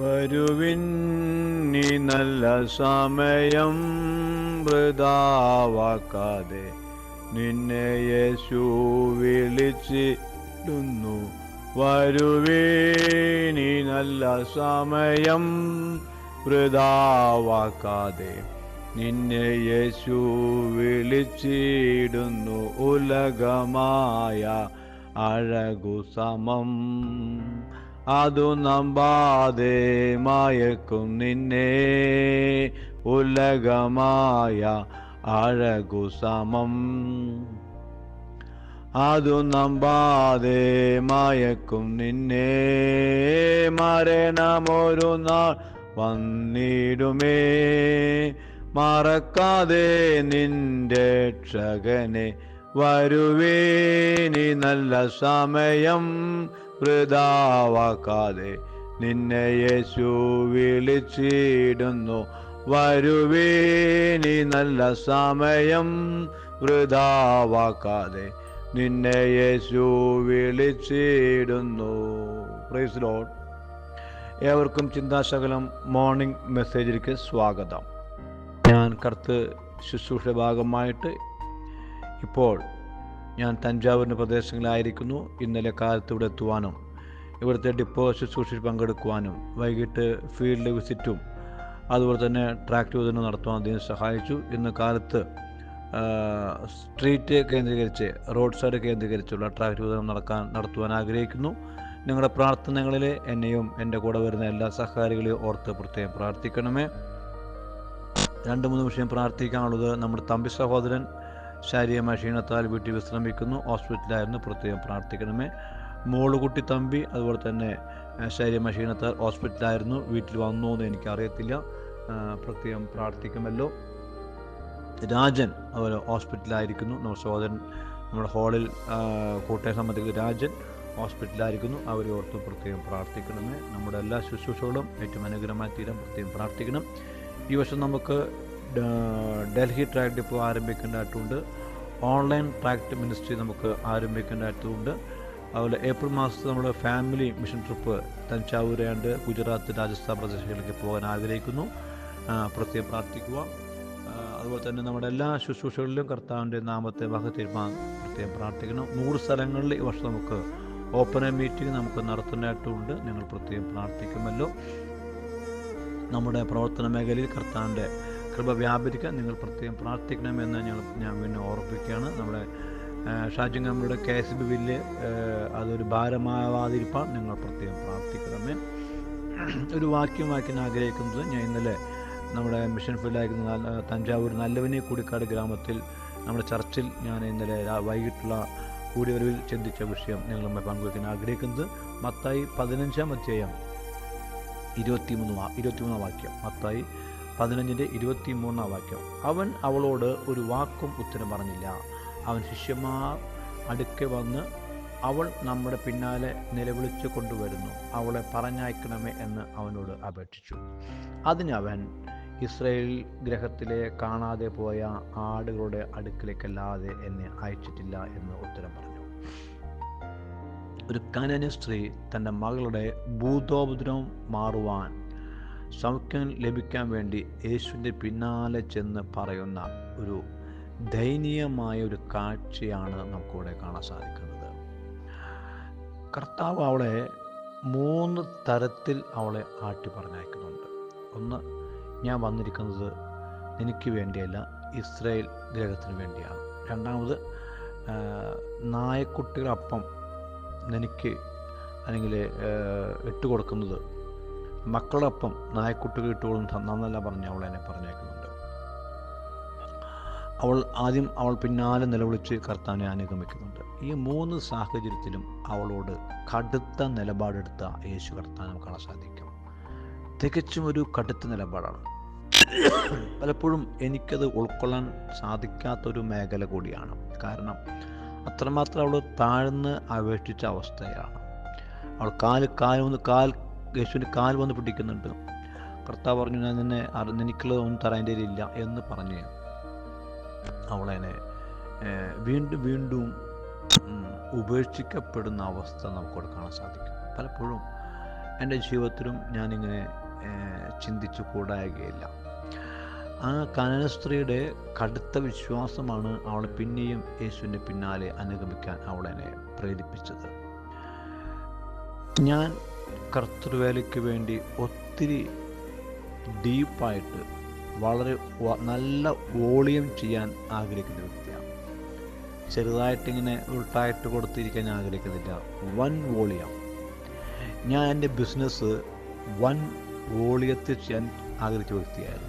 വരുവിൻ നീ നല്ല സമയം വൃഥാവാക്കാതെ, നിന്നെ യേശു വിളിച്ചിടുന്നു. വരുവിൻ നീ നല്ല സമയം വൃഥാവാക്കാതെ, നിന്നെ യേശു വിളിച്ചിടുന്നു. ഉലകമായ അഴകു സമം അതു നമ്പാതെ മയക്കും നിന്നെ. ഉലകമായ അഴകു സമം അതു നമ്പാതെ മയക്കും നിന്നെ. മരണമൊരു നാൾ വന്നിടുമേ, മറക്കാതെ നിന്റെ രക്ഷകനെ. വരുവേനി നല്ല സമയം വൃഥാവാക്കാതെ, നിന്നെ യേശു വിളിച്ചിടുന്നു. വരുവേനി നല്ല സമയം വൃഥാവാക്കാതെ, നിന്നെ യേശു വിളിച്ചിടുന്നു. Praise Lord. ഏവർക്കും ചിന്താശകലം മോർണിംഗ് മെസ്സേജിലേക്ക് സ്വാഗതം. ഞാൻ കർത്ത് ശുശ്രൂഷ ഭാഗമായിട്ട് ഇപ്പോൾ ഞാൻ തഞ്ചാവൂരിൻ്റെ പ്രദേശങ്ങളിലായിരിക്കുന്നു. ഇന്നലെ കാലത്ത് ഇവിടെ എത്തുവാനും ഇവിടുത്തെ ഡിപ്പോ ശുശ്രൂഷയിൽ പങ്കെടുക്കുവാനും വൈകിട്ട് ഫീൽഡ് വിസിറ്റും അതുപോലെ തന്നെ ട്രാക്ട് വിതരണം നടത്തുവാൻ അദ്ദേഹം സഹായിച്ചു. ഇന്ന് കാലത്ത് സ്ട്രീറ്റ് കേന്ദ്രീകരിച്ച്, റോഡ് സൈഡ് കേന്ദ്രീകരിച്ചുള്ള ട്രാക്ട് വിതരണം നടത്തുവാൻ ആഗ്രഹിക്കുന്നു. നിങ്ങളുടെ പ്രാർത്ഥനകളിൽ എന്നെയും എൻ്റെ കൂടെ വരുന്ന എല്ലാ സഹകാരികളെയും ഓർത്ത് പ്രത്യേകം പ്രാർത്ഥിക്കണമേ. 2-3 വിഷയം പ്രാർത്ഥിക്കാനുള്ളത്. നമ്മുടെ തമ്പി സഹോദരൻ ശാരീരികമായ ക്ഷീണത്താൽ വീട്ടിൽ വിശ്രമിക്കുന്നു, ഹോസ്പിറ്റലായിരുന്നു, പ്രത്യേകം പ്രാർത്ഥിക്കണമേ. മോളുകുട്ടി തമ്പി അതുപോലെ തന്നെ ശാരീരികമായ ക്ഷീണത്താൽ ഹോസ്പിറ്റലായിരുന്നു, വീട്ടിൽ വന്നു എന്ന് എനിക്കറിയത്തില്ല, പ്രത്യേകം പ്രാർത്ഥിക്കുമല്ലോ. രാജൻ അതുപോലെ ഹോസ്പിറ്റലായിരിക്കുന്നു. നമ്മുടെ സഹോദരൻ നമ്മുടെ ഹാളിൽ കോട്ടയം സംബന്ധിക്കുന്ന രാജൻ ഹോസ്പിറ്റലായിരിക്കുന്നു, അവരെ ഓർത്ത് പ്രത്യേകം പ്രാർത്ഥിക്കണമേ. നമ്മുടെ എല്ലാ ശുശ്രൂഷകളും ഏറ്റവും അനുഗ്രഹമായി തീരാൻ പ്രത്യേകം പ്രാർത്ഥിക്കണം. ഈ വർഷം നമുക്ക് ഡൽഹി ട്രാക്ട് ഡിപ്പോ ആരംഭിക്കേണ്ടതായിട്ടുണ്ട്. ഓൺലൈൻ ട്രാക്ട് മിനിസ്ട്രി നമുക്ക് ആരംഭിക്കേണ്ടതായിട്ടുണ്ട്. അതുപോലെ ഏപ്രിൽ മാസത്തിൽ നമ്മൾ family mission trip Thanjavur and Gujarat, Rajasthan പ്രദേശങ്ങളിലേക്ക് പോകാൻ ആഗ്രഹിക്കുന്നു, പ്രത്യേകം പ്രാർത്ഥിക്കുക. അതുപോലെ തന്നെ നമ്മുടെ എല്ലാ ശുശ്രൂഷകളിലും കർത്താവിൻ്റെ നാമത്തെ വകതീർപ്പാൻ പ്രത്യേകം പ്രാർത്ഥിക്കണം. 100 സ്ഥലങ്ങളിൽ ഈ വർഷം നമുക്ക് ഓപ്പൺ മീറ്റിംഗ് നമുക്ക് നടത്തുന്നതായിട്ടുണ്ട്, നിങ്ങൾ പ്രത്യേകം പ്രാർത്ഥിക്കുമല്ലോ. നമ്മുടെ പ്രവർത്തന മേഖലയിൽ കർത്താവിൻ്റെ കൃപ വ്യാപരിക്കാൻ നിങ്ങൾ പ്രത്യേകം പ്രാർത്ഥിക്കണമെന്ന് ഞാൻ പിന്നെ ഓർപ്പിക്കുകയാണ്. നമ്മുടെ ഷാജിങ്ങമ്മയുടെ KSB ബില്ല് അതൊരു ഭാരമാവാതിരിക്കാൻ നിങ്ങൾ പ്രത്യേകം പ്രാർത്ഥിക്കണമേ. ഒരു വാക്യം വായിക്കാൻ ആഗ്രഹിക്കുന്നത്, ഞാൻ ഇന്നലെ നമ്മുടെ മിഷൻ ഫീൽഡായിരിക്കുന്ന തഞ്ചാവൂർ നല്ലവനെ കൂടിക്കാട് ഗ്രാമത്തിൽ നമ്മുടെ ചർച്ചിൽ ഞാൻ ഇന്നലെ വൈകിട്ടുള്ള കൂടിവരവിൽ ചിന്തിച്ച വിഷയം നിങ്ങളുമായി പങ്കുവയ്ക്കാൻ ആഗ്രഹിക്കുന്നത്. മത്തായി 15-ാം അധ്യായം 23-ാം വാക്യം. മത്തായി 15-23 വാക്യം. അവൻ അവളോട് ഒരു വാക്കും ഉത്തരം പറഞ്ഞില്ല. അവൻ ശിഷ്യന്മാർ അടുക്കെ വന്ന്, അവൾ നമ്മുടെ പിന്നാലെ നിലവിളിച്ചു കൊണ്ടുവരുന്നു, അവളെ പറഞ്ഞയക്കണമേ എന്ന് അവനോട് അപേക്ഷിച്ചു. അതിനവൻ, ഇസ്രായേൽ ഗ്രഹത്തിലെ കാണാതെ പോയ ആടുകളുടെ അടുക്കിലേക്കല്ലാതെ എന്നെ അയച്ചിട്ടില്ല എന്ന് ഉത്തരം പറഞ്ഞു. ഒരു കനാന്യ സ്ത്രീ തൻ്റെ മകളുടെ ഭൂതോപദ്രവം മാറുവാൻ, സൗഖ്യം ലഭിക്കാൻ വേണ്ടി യേശുവിൻ്റെ പിന്നാലെ ചെന്ന് പറയുന്ന ഒരു ദയനീയമായ ഒരു കാഴ്ചയാണ് നമുക്കിവിടെ കാണാൻ സാധിക്കുന്നത്. കർത്താവ് അവളെ 3 തരത്തിൽ അവളെ ആട്ടി പറഞ്ഞയക്കുന്നുണ്ട്. ഒന്ന്, ഞാൻ വന്നിരിക്കുന്നത് എനിക്ക് വേണ്ടിയല്ല, ഇസ്രായേൽ ഗ്രഹത്തിന് വേണ്ടിയാണ്. രണ്ടാമത്, നായക്കുട്ടികളപ്പം എനിക്ക് അല്ലെങ്കിൽ ഇട്ട് കൊടുക്കുന്നത്, മക്കളൊപ്പം നായക്കുട്ടികൾ ഇട്ട് കൊടുക്കുന്ന നന്നല്ല പറഞ്ഞ് അവൾ എന്നെ പറഞ്ഞേക്കുന്നുണ്ട്. അവൾ പിന്നാലെ നിലവിളിച്ച് കർത്താവിനെ അനുഗമിക്കുന്നുണ്ട്. ഈ 3 സാഹചര്യത്തിലും അവളോട് കടുത്ത നിലപാടെടുത്ത യേശു കർത്താവിനെ നമുക്ക് കാണാൻ സാധിക്കും. തികച്ചും ഒരു കടുത്ത നിലപാടാണ്. പലപ്പോഴും എനിക്കത് ഉൾക്കൊള്ളാൻ സാധിക്കാത്തൊരു മേഖല കൂടിയാണ്. കാരണം അത്രമാത്രം അവൾ താഴ്ന്ന് അപേക്ഷിച്ച അവസ്ഥയാണ്. അവൾ യേശുവിൻ്റെ കാൽ വന്ന് പിടിക്കുന്നുണ്ട്. കർത്താവ് പറഞ്ഞു, ഞാൻ എനിക്കുള്ളത് ഒന്നും തരാൻ ഇല്ല എന്ന് പറഞ്ഞ് അവളെന്നെ വീണ്ടും ഉപേക്ഷിക്കപ്പെടുന്ന അവസ്ഥ നമുക്കവിടെ കാണാൻ സാധിക്കും. പലപ്പോഴും എൻ്റെ ജീവിതത്തിലും ഞാനിങ്ങനെ ചിന്തിച്ചു കൂടായികയില്ല. ആ കാനാൻ സ്ത്രീയുടെ കടുത്ത വിശ്വാസമാണ് അവളെ പിന്നെയും യേശുവിൻ്റെ പിന്നാലെ അനുഗമിക്കാൻ അവളെന്നെ പ്രേരിപ്പിച്ചത്. ഞാൻ കർത്തൃവേലയ്ക്ക് വേണ്ടി ഒത്തിരി ഡീപ്പായിട്ട് വളരെ നല്ല വോളിയം ചെയ്യാൻ ആഗ്രഹിക്കുന്ന വ്യക്തിയാണ്. ചെറുതായിട്ടിങ്ങനെ ഉൾട്ടായിട്ട് കൊടുത്തിരിക്കാൻ ഞാൻ ആഗ്രഹിക്കുന്നില്ല. വൻ വോളിയം. ഞാൻ എൻ്റെ ബിസിനസ് വൻ വോളിയത്തിൽ ചെയ്യാൻ ആഗ്രഹിച്ച വ്യക്തിയായിരുന്നു.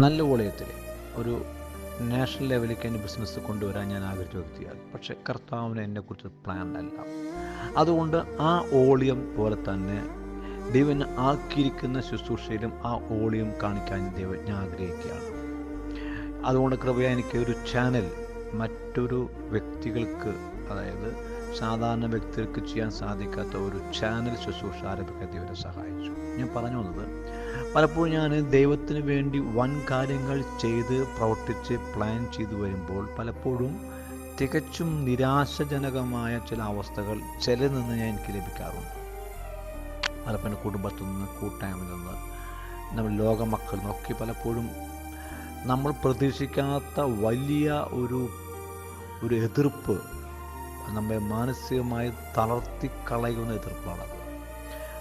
നല്ല വോളിയത്തിൽ ഒരു നാഷണൽ ലെവലിലേക്ക് എൻ്റെ ബിസിനസ് കൊണ്ടുവരാൻ ഞാൻ ആഗ്രഹിച്ച വ്യക്തിയാണ്. പക്ഷേ കർത്താവിന് എന്നെക്കുറിച്ച് പ്ലാൻ അല്ല. അതുകൊണ്ട് ആ വോളിയം പോലെ തന്നെ ദൈവം ആക്കിയിരിക്കുന്ന ശുശ്രൂഷയിലും ആ വോളിയം കാണിക്കാൻ ദൈവം ഞാൻ ആഗ്രഹിക്കുകയാണ്. അതുകൊണ്ട് കൃപയായി എനിക്ക് ഒരു ചാനൽ മറ്റൊരു വ്യക്തികൾക്ക്, അതായത് സാധാരണ വ്യക്തികൾക്ക് ചെയ്യാൻ സാധിക്കാത്ത ഒരു ചാനൽ ശുശ്രൂഷ ആരംഭിക്കാൻ ദൈവത്തെ സഹായിച്ചു. ഞാൻ പറഞ്ഞു വന്നത്, പലപ്പോഴും ഞാൻ ദൈവത്തിന് വേണ്ടി വൻ കാര്യങ്ങൾ ചെയ്ത് പ്രവർത്തിച്ച് പ്ലാൻ ചെയ്തു വരുമ്പോൾ പലപ്പോഴും തികച്ചും നിരാശജനകമായ ചില അവസ്ഥകൾ ചിലരിൽ നിന്ന് എനിക്ക് ലഭിക്കാറുണ്ട്. പലപ്പോൾ എൻ്റെ കുടുംബത്തിൽ നിന്ന്, കൂട്ടായ്മയിൽ നിന്ന്, നമ്മൾ ലോകമക്കളിൽ നിന്നൊക്കെ പലപ്പോഴും നമ്മൾ പ്രതീക്ഷിക്കാത്ത വലിയ ഒരു എതിർപ്പ് നമ്മെ മാനസികമായി തളർത്തിക്കളയുന്ന എതിർപ്പാണത്.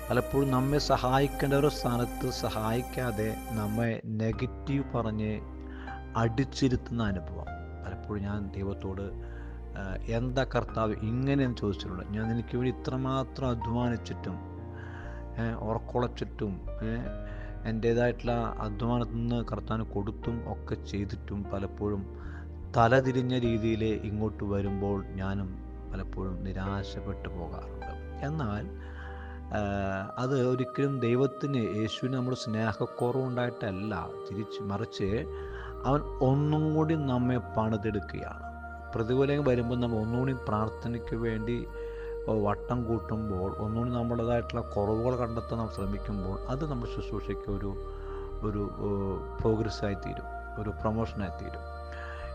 പലപ്പോഴും നമ്മെ സഹായിക്കേണ്ട ഒരു സ്ഥാനത്ത് സഹായിക്കാതെ നമ്മെ നെഗറ്റീവ് പറഞ്ഞ് അടിച്ചിരുത്തുന്ന അനുഭവം. പലപ്പോഴും ഞാൻ ദൈവത്തോട് എന്താ കർത്താവ് ഇങ്ങനെയെന്ന് ചോദിച്ചിട്ടുണ്ട്. ഞാൻ എനിക്ക് വേണ്ടി ഇത്രമാത്രം അധ്വാനിച്ചിട്ടും ഉറക്കുളച്ചിട്ടും എൻ്റേതായിട്ടുള്ള അധ്വാനത്തിൽ നിന്ന് കർത്താവിന് കൊടുത്തും ഒക്കെ ചെയ്തിട്ടും പലപ്പോഴും തലതിരിഞ്ഞ രീതിയിൽ ഇങ്ങോട്ട് വരുമ്പോൾ ഞാനും പലപ്പോഴും നിരാശപ്പെട്ടു പോകാറുണ്ട്. എന്നാൽ അത് ഒരിക്കലും ദൈവത്തിന്, യേശുവിന് നമ്മൾ സ്നേഹക്കുറവുണ്ടായിട്ടല്ല, മറിച്ച് അവൻ ഒന്നും കൂടി നമ്മെ പണിതെടുക്കുകയാണ്. പ്രതികൂലം വരുമ്പോൾ നമ്മൾ ഒന്നുകൂടി പ്രാർത്ഥനയ്ക്ക് വേണ്ടി വട്ടം കൂട്ടുമ്പോൾ, ഒന്നുകൂടി നമ്മുടേതായിട്ടുള്ള കുറവുകൾ കണ്ടെത്താൻ നാം ശ്രമിക്കുമ്പോൾ അത് നമ്മുടെ ശുശ്രൂഷയ്ക്ക് ഒരു പ്രോഗ്രസ്സായിത്തീരും, ഒരു പ്രൊമോഷനായിത്തീരും.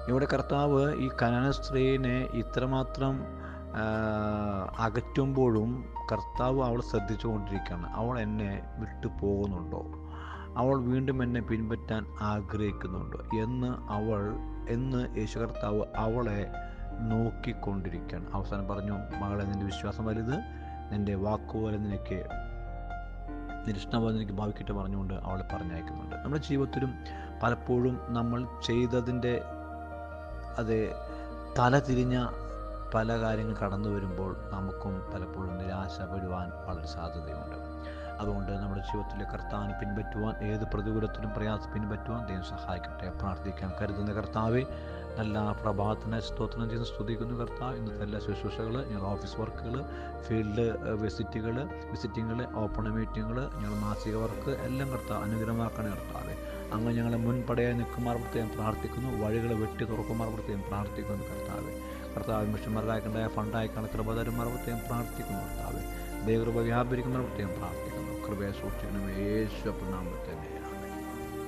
ഇവിടെ കർത്താവ് ഈ കനാൻ സ്ത്രീയെ ഇത്രമാത്രം അകറ്റുമ്പോഴും കർത്താവ് അവളെ ശ്രദ്ധിച്ചു കൊണ്ടിരിക്കുകയാണ്. അവൾ എന്നെ വിട്ടു പോകുന്നുണ്ടോ, അവൾ വീണ്ടും എന്നെ പിൻപറ്റാൻ ആഗ്രഹിക്കുന്നുണ്ടോ എന്ന് യേശു കർത്താവ് അവളെ നോക്കിക്കൊണ്ടിരിക്കുകയാണ്. അവസാനം പറഞ്ഞു, മകളെ, നിൻ്റെ വിശ്വാസം വലുത്, നിൻ്റെ വാക്കുപോലെ നിനക്ക് നിരീക്ഷണപോലെ എനിക്ക് ഭാവിക്കട്ടെ പറഞ്ഞുകൊണ്ട് അവളെ പറഞ്ഞയക്കുന്നുണ്ട്. നമ്മുടെ ജീവിതത്തിലും പലപ്പോഴും നമ്മൾ ചെയ്തതിൻ്റെ തലതിരിഞ്ഞ പല കാര്യങ്ങൾ കടന്നു വരുമ്പോൾ നമുക്കും പലപ്പോഴും നിരാശപ്പെടുവാൻ വളരെ സാധ്യതയുണ്ട്. അതുകൊണ്ട് നമ്മുടെ ജീവിതത്തിലെ കർത്താവിനെ പിൻപറ്റുവാൻ, ഏത് പ്രതികൂലത്തിലും പ്രയാസം പിൻപറ്റുവാൻ ദൈവം സഹായിക്കട്ടെ. പ്രാർത്ഥിക്കാം. കരുതുന്ന കർത്താവെ, നല്ല പ്രഭാതത്തിന് സ്തോത്രം ചെയ്ത് സ്തുതിക്കുന്നു കർത്താവ്. ഇന്നത്തെ എല്ലാ ശുശ്രൂഷകൾ, ഞങ്ങളുടെ ഓഫീസ് വർക്കുകൾ, ഫീൽഡ് വിസിറ്റിങ്ങൾ, ഓപ്പൺ മീറ്റിങ്ങുകൾ, ഞങ്ങളുടെ മാസിക വർക്ക് എല്ലാം കർത്താവ് അനുഗ്രഹമാക്കണേ കർത്താവെ. അങ്ങ് ഞങ്ങളെ മുൻപടയായി നിൽക്കുമാർപ്പെടുത്തേയും പ്രാർത്ഥിക്കുന്നു. വഴികൾ വെട്ടി തുറക്കുമാർപ്പെടുത്തേയും പ്രാർത്ഥിക്കുന്നു കർത്താവെ. കർത്താവ് മിഷന്മാരായിക്കണ്ടായ ഫണ്ടായി കണക്കിറബാതന്മാർപ്പെടുത്തേയും പ്രാർത്ഥിക്കുന്നു കർത്താവെ. ദൈവകൃപ വ്യാപരിക്കുമാർപ്പെടുത്തേയും പ്രാർത്ഥിക്കുന്നു. കൃപയെ സൂക്ഷിക്കണം യേശു നാമത്തിൽ തന്നെ.